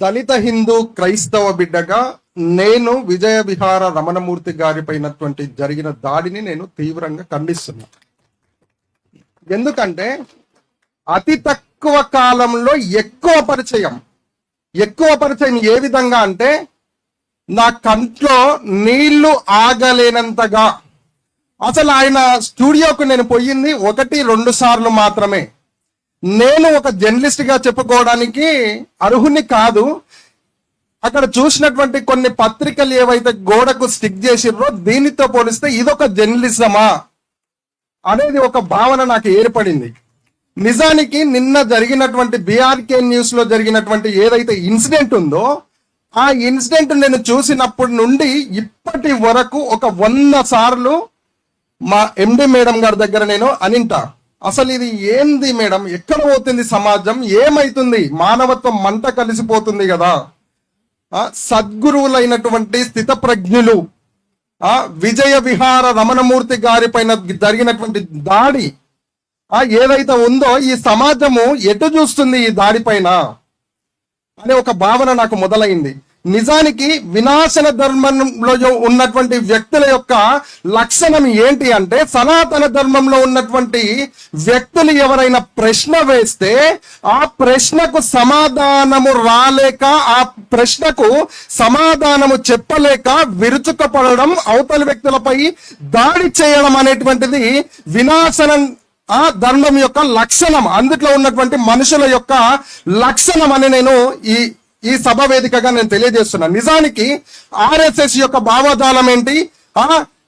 దళిత హిందూ క్రైస్తవ బిడ్డగా నేను విజయ విహార రమణమూర్తి గారిపైనటువంటి జరిగిన దాడిని నేను తీవ్రంగా ఖండిస్తున్నా. ఎందుకంటే అతి తక్కువ కాలంలో ఎక్కువ పరిచయం ఏ విధంగా అంటే నా కంట్లో నీళ్లు ఆగలేనంతగా. అసలు ఆయన స్టూడియోకు నేను పోయింది 1-2 సార్లు మాత్రమే. నేను ఒక జర్నలిస్ట్ గా చెప్పుకోవడానికి అర్హుని కాదు. అక్కడ చూసినటువంటి కొన్ని పత్రికలు ఏవైతే గోడకు స్టిక్ చేసిర్రో దీనితో పోలిస్తే ఇదొక జర్నలిజమా అనేది ఒక భావన నాకు ఏర్పడింది. నిజానికి నిన్న జరిగినటువంటి బీఆర్కే న్యూస్ లో జరిగినటువంటి ఏదైతే ఇన్సిడెంట్ ఉందో ఆ ఇన్సిడెంట్ నేను చూసినప్పటి నుండి ఇప్పటి వరకు ఒక 100 సార్లు మా ఎండి మేడం గారి దగ్గర నేను అనింటా, అసలు ఇది ఏంది మేడం, ఎక్కడ పోతుంది సమాజం, ఏమైతుంది, మానవత్వం మంట కలిసిపోతుంది కదా. సద్గురువులైనటువంటి స్థితప్రజ్ఞులు విజయ విహార రమణమూర్తి గారి పైన జరిగినటువంటి దాడి ఏదైతే ఉందో ఈ సమాజము ఎటు చూస్తుంది ఈ దాడి పైన అనే ఒక భావన నాకు మొదలైంది. నిజానికి వినాశన ధర్మంలో ఉన్నటువంటి వ్యక్తుల యొక్క లక్షణం ఏంటి అంటే, సనాతన ధర్మంలో ఉన్నటువంటి వ్యక్తులు ఎవరైనా ప్రశ్న వేస్తే ఆ ప్రశ్నకు సమాధానము రాలేక, ఆ ప్రశ్నకు సమాధానము చెప్పలేక విరుచుకుపడడం, అవతలి వ్యక్తులపై దాడి చేయడం అనేటువంటిది వినాశన ధర్మం యొక్క లక్షణం, అందుట్లో ఉన్నటువంటి మనుషుల యొక్క లక్షణం అని నేను ఈ సభ వేదికగా నేను తెలియజేస్తున్నాను. నిజానికి ఆర్ఎస్ఎస్ యొక్క భావజాలం ఏంటి,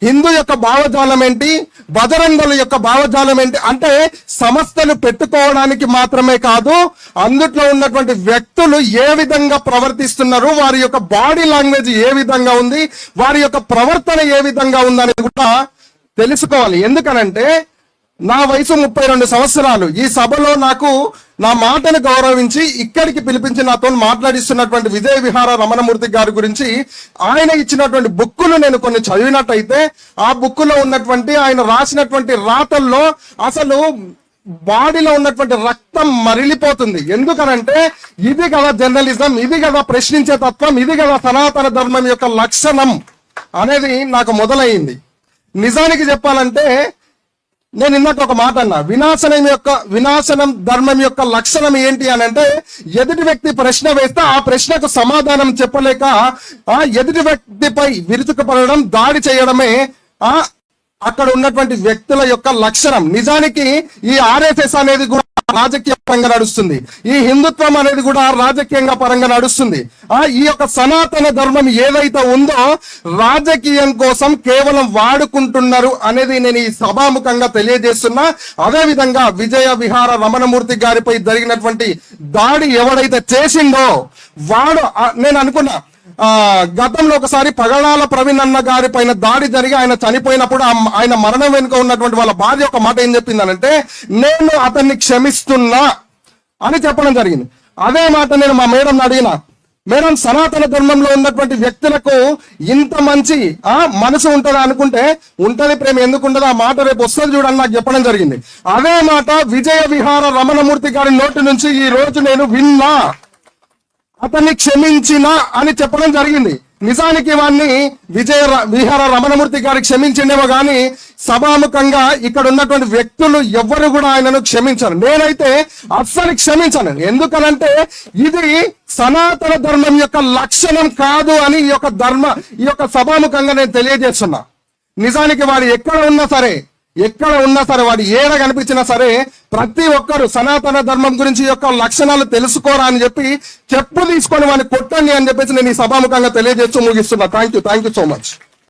హిందూ యొక్క భావజాలం ఏంటి, బజరంగుల యొక్క భావజాలం ఏంటి అంటే సంస్థలు పెట్టుకోవడానికి మాత్రమే కాదు, అందుట్లో ఉన్నటువంటి వ్యక్తులు ఏ విధంగా ప్రవర్తిస్తున్నారు, వారి యొక్క బాడీ లాంగ్వేజ్ ఏ విధంగా ఉంది, వారి యొక్క ప్రవర్తన ఏ విధంగా ఉందనేది కూడా తెలుసుకోవాలి. ఎందుకనంటే నా వయసు 32 సంవత్సరాలు. ఈ సభలో నాకు నా మాటను గౌరవించి ఇక్కడికి పిలిపించి నాతో మాట్లాడిస్తున్నటువంటి విజయ విహార రమణమూర్తి గారి గురించి ఆయన ఇచ్చినటువంటి బుక్కులు నేను కొన్ని చదివినట్టయితే ఆ బుక్కులో ఉన్నటువంటి ఆయన రాసినటువంటి రాతల్లో అసలు బాడీలో ఉన్నటువంటి రక్తం మరిలిపోతుంది. ఎందుకనంటే ఇది కదా జర్నలిజం, ఇది కదా ప్రశ్నించే తత్వం, ఇది కదా సనాతన ధర్మం యొక్క లక్షణం అనేది నాకు మొదలైంది. నిజానికి చెప్పాలంటే నేను ఇందాక ఒక మాట అన్నా, వినాశనం ధర్మం యొక్క లక్షణం ఏంటి అని అంటే, ఎదుటి వ్యక్తి ప్రశ్న వేస్తే ఆ ప్రశ్నకు సమాధానం చెప్పలేక ఎదుటి వ్యక్తిపై విరుచుకుపడడం, దాడి చేయడమే అక్కడ ఉన్నటువంటి వ్యక్తుల యొక్క లక్షణం. నిజానికి ఈ ఆర్ఎస్ఎస్ అనేది కూడా రాజకీయ పరంగా నడుస్తుంది, ఈ హిందుత్వం అనేది కూడా రాజకీయంగా పరంగా నడుస్తుంది. ఈ యొక్క సనాతన ధర్మం ఏదైతే ఉందో రాజకీయం కోసం కేవలం వాడుకుంటున్నారు అనేది నేను ఈ సభాముఖంగా తెలియజేస్తున్నా. అదే విధంగా విజయ విహార రమణమూర్తి గారిపై జరిగినటువంటి దాడి ఎవడైతే చేసిండో వాడు, నేను అనుకున్నా గతంలో ఒకసారి పగడాల ప్రవీణ్ అన్న గారి పైన దాడి జరిగి ఆయన చనిపోయినప్పుడు ఆయన మరణం వెనుక ఉన్నటువంటి వాళ్ళ భార్య ఒక మాట ఏం చెప్పిందనంటే, నేను అతన్ని క్షమిస్తున్నా అని చెప్పడం జరిగింది. అదే మాట నేను మా మేడం అడిగిన, మేడం సనాతన ధర్మంలో ఉన్నటువంటి వ్యక్తులకు ఇంత మంచి మనసు ఉంటుందా అనుకుంటే, ఉంటది ప్రేమ ఎందుకు ఉండదు, ఆ మాట రేపు వస్తుంది చూడని నాకు చెప్పడం జరిగింది. అదే మాట విజయ విహార రమణమూర్తి గారి నోటి నుంచి ఈ రోజు నేను విన్నా, అతన్ని క్షమించిన అని చెప్పడం జరిగింది. నిజానికి వాడిని విజయ విహార రమణమూర్తి గారికి క్షమించిండేమో కానీ సభాముఖంగా ఇక్కడ ఉన్నటువంటి వ్యక్తులు ఎవ్వరు కూడా ఆయనను క్షమించరు. నేనైతే అస్సలు క్షమించను. ఎందుకనంటే ఇది సనాతన ధర్మం యొక్క లక్షణం కాదు అని ఈ యొక్క సభాముఖంగా నేను తెలియజేస్తున్నా. నిజానికి వాడు ఎక్కడ ఉన్నా సరే వాడు ఏడ కనిపించినా సరే ప్రతి ఒక్కరు సనాతన ధర్మం గురించి యొక్క లక్షణాలు తెలుసుకోరా అని చెప్పి చెప్పు తీసుకొని వాడిని కొట్టండి అని చెప్పేసి నేను ఈ సభాముఖంగా తెలియజేస్తూ ముగిస్తున్నా. Thank you so much.